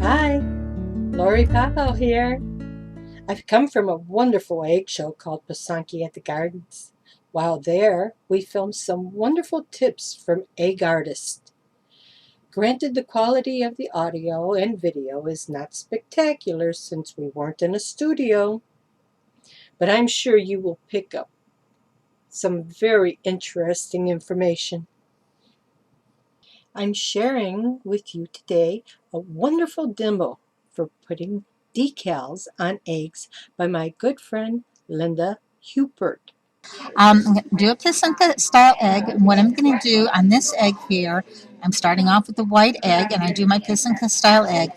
Hi, Lorrie Popow here. I've come from a wonderful egg show called Pysanky at the Gardens. While there, we filmed some wonderful tips from egg artists. Granted, the quality of the audio and video is not spectacular since we weren't in a studio, but I'm sure you will pick up some very interesting information. I'm sharing with you today a wonderful demo for putting decals on eggs by my good friend Linda Hupert. I'm going to do a Pysanky style egg. And what I'm going to do on this egg here, I'm starting off with the white egg and I do my Pysanky style egg.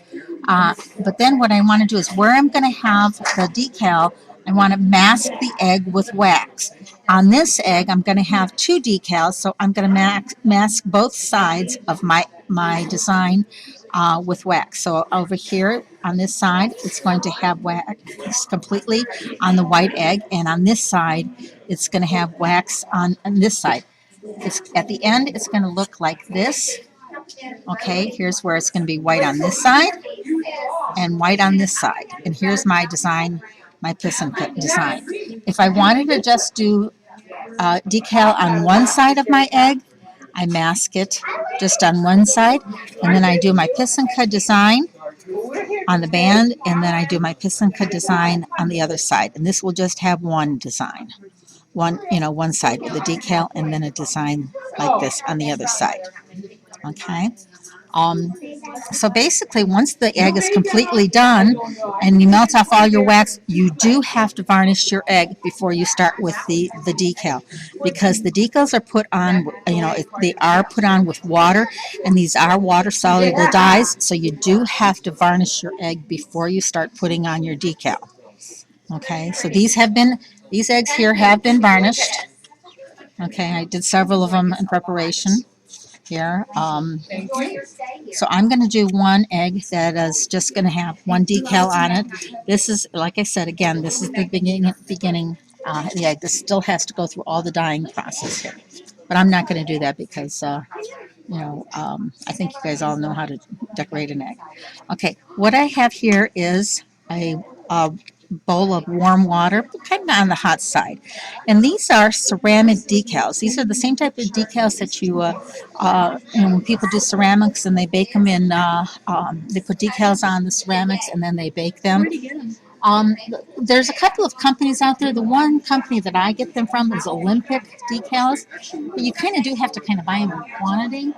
But then what I want to do is where I'm going to have the decal, I want to mask the egg with wax. On this egg, I'm going to have two decals, so I'm going to mask both sides of my design with wax. So over here on this side, it's going to have wax completely on the white egg, and on this side, it's going to have wax on this side. It's at the end, it's going to look like this. Okay, here's where it's going to be white on this side and white on this side. And here's my design, my Pysanky design. If I wanted to just do decal on one side of my egg, I mask it just on one side, and then I do my Pysanky design on the band, and then I do my Pysanky design on the other side. And this will just have one design, one side with a decal, and then a design like this on the other side. Okay. Um, so basically, once the egg is completely done and you melt off all your wax, you do have to varnish your egg before you start with the decal, because the decals are put on, they are put on with water, and these are water soluble dyes, so you do have to varnish your egg before you start putting on your decal. Okay, so these eggs here have been varnished. Okay, I did several of them in preparation here. So I'm going to do one egg that is just going to have one decal on it. This is, like I said, again, this is the beginning the egg. This still has to go through all the dyeing process here. But I'm not going to do that because, I think you guys all know how to decorate an egg. Okay, what I have here is a bowl of warm water, kind of on the hot side. And these are ceramic decals. These are the same type of decals that when people do ceramics and they bake them they put decals on the ceramics and then they bake them. There's a couple of companies out there. The one company that I get them from is Olympic Decals, but you kind of do have to kind of buy them in quantity.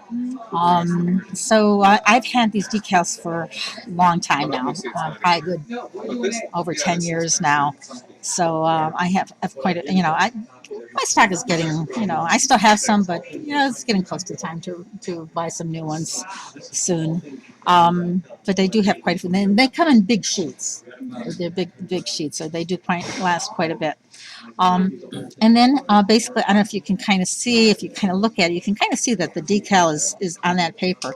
So I've had these decals for a long time now, probably good over 10 years now. So I have quite a, my stock is getting, I still have some, but it's getting close to time to buy some new ones soon. But they do have quite a few. They come in big sheets. They're big sheets, so they do last quite a bit. Um, and then basically, I don't know if you can kind of see, if you kind of look at it, you can kind of see that the decal is on that paper.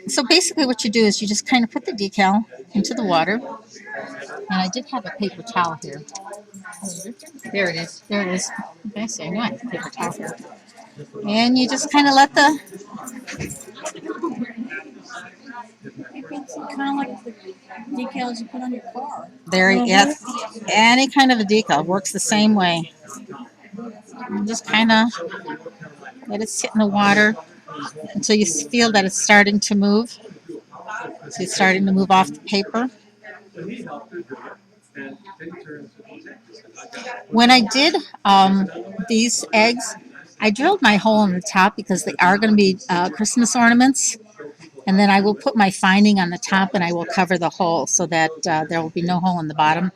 So basically, what you do is you just kind of put the decal into the water. And I did have a paper towel here. There it is. There it is. Okay, so I know I have a paper towel here. And you just kind of let the. It's kind of like the decals you put on your car. There, yes. Any kind of a decal works the same way. You just kind of let it sit in the water until you feel that it's starting to move. So it's starting to move off the paper. When I did these eggs, I drilled my hole in the top because they are going to be Christmas ornaments. And then I will put my finding on the top and I will cover the hole so that there will be no hole in the bottom.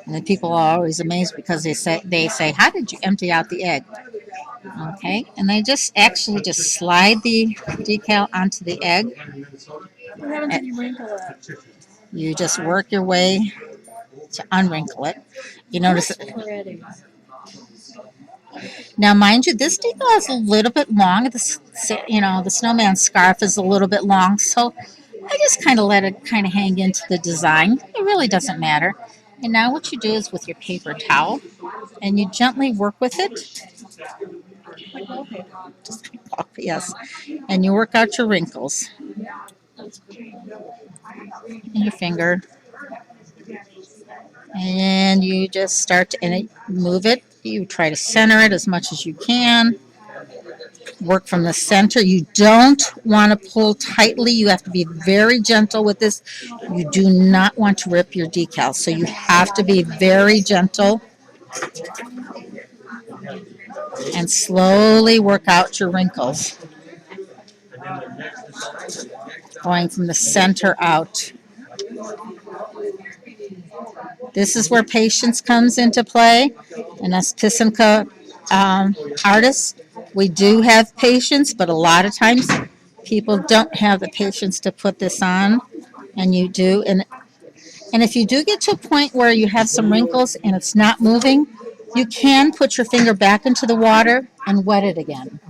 And then people are always amazed because they say, how did you empty out the egg? Okay, and they just actually just slide the decal onto the egg. What happens if you wrinkle it? You just work your way to unwrinkle it. You notice That's pretty. now, mind you, this decal is a little bit long. The snowman scarf is a little bit long, so I just kind of let it kind of hang into the design. It really doesn't matter. And now what you do is with your paper towel, and you gently work with it. Like wallpaper. Yes, and you work out your wrinkles. and your finger, and you just start to move it. You try to center it as much as you can. Work from the center. You don't want to pull tightly. You have to be very gentle with this. You do not want to rip your decals, so you have to be very gentle and slowly work out your wrinkles, going from the center out. This is where patience comes into play, and us Pysanky artists, we do have patience, but a lot of times people don't have the patience to put this on, and you do. And if you do get to a point where you have some wrinkles and it's not moving, you can put your finger back into the water and wet it again.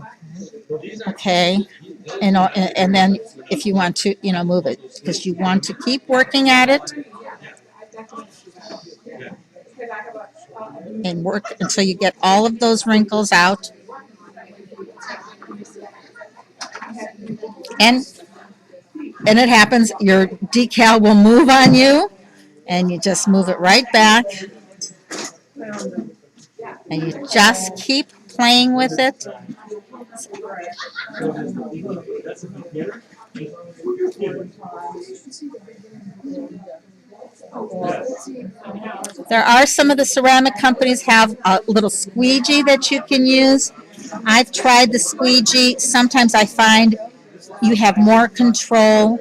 Okay, and then if you want to, move it, because you want to keep working at it and work until you get all of those wrinkles out. And it happens, your decal will move on you, and you just move it right back, and you just keep playing with it. There are some of the ceramic companies have a little squeegee that you can use. I've tried the squeegee. Sometimes I find you have more control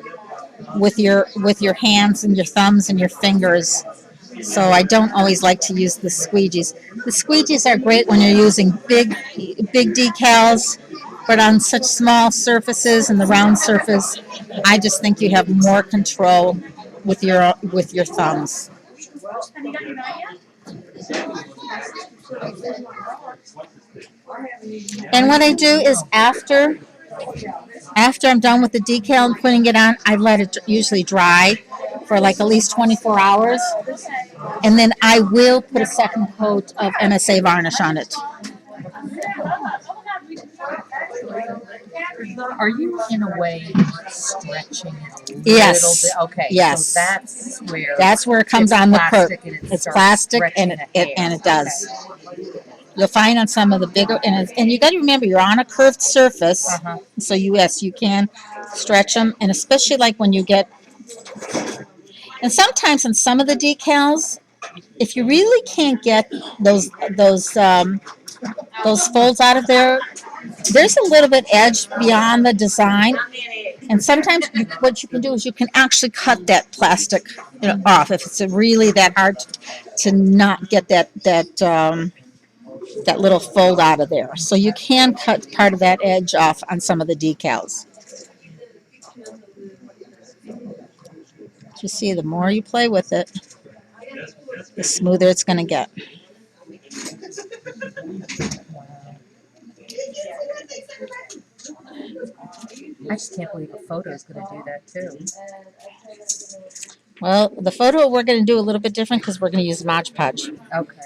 with your hands and your thumbs and your fingers. So I don't always like to use the squeegees. The squeegees are great when you're using big decals, but on such small surfaces and the round surface, I just think you have more control with your thumbs. And what I do is after I'm done with the decal and putting it on, I let it usually dry for like at least 24 hours. And then I will put a second coat of MSA varnish on it. Are you in a way stretching it a Yes. little bit? Okay. Yes. So that's where it comes on the curve. It's plastic and it does. Okay. You'll find on some of the bigger, and you got to remember you're on a curved surface, so you can stretch them, and especially like when you get, and sometimes in some of the decals, if you really can't get those folds out of there, there's a little bit edge beyond the design, and sometimes what you can do is you can actually cut that plastic, off if it's really that hard to not get that little fold out of there. So you can cut part of that edge off on some of the decals. You see, the more you play with it, the smoother it's going to get. I just can't believe a photo is going to do that too. Well, the photo we're going to do a little bit different because we're going to use Mod Podge. Okay.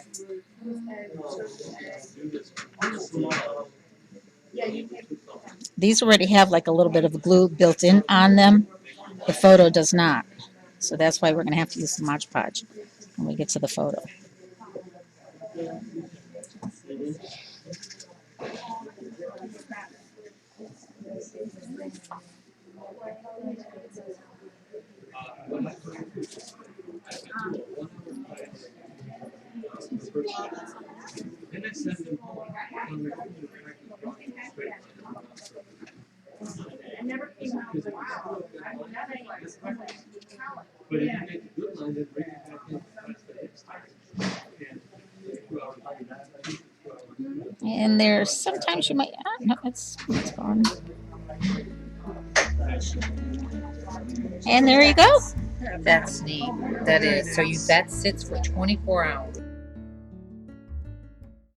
These already have like a little bit of glue built in on them. The photo does not. So that's why we're going to have to use the Mod Podge when we get to the photo. And there's sometimes you might, no, it's gone. And there you go. That's neat. That is. So that sits for 24 hours.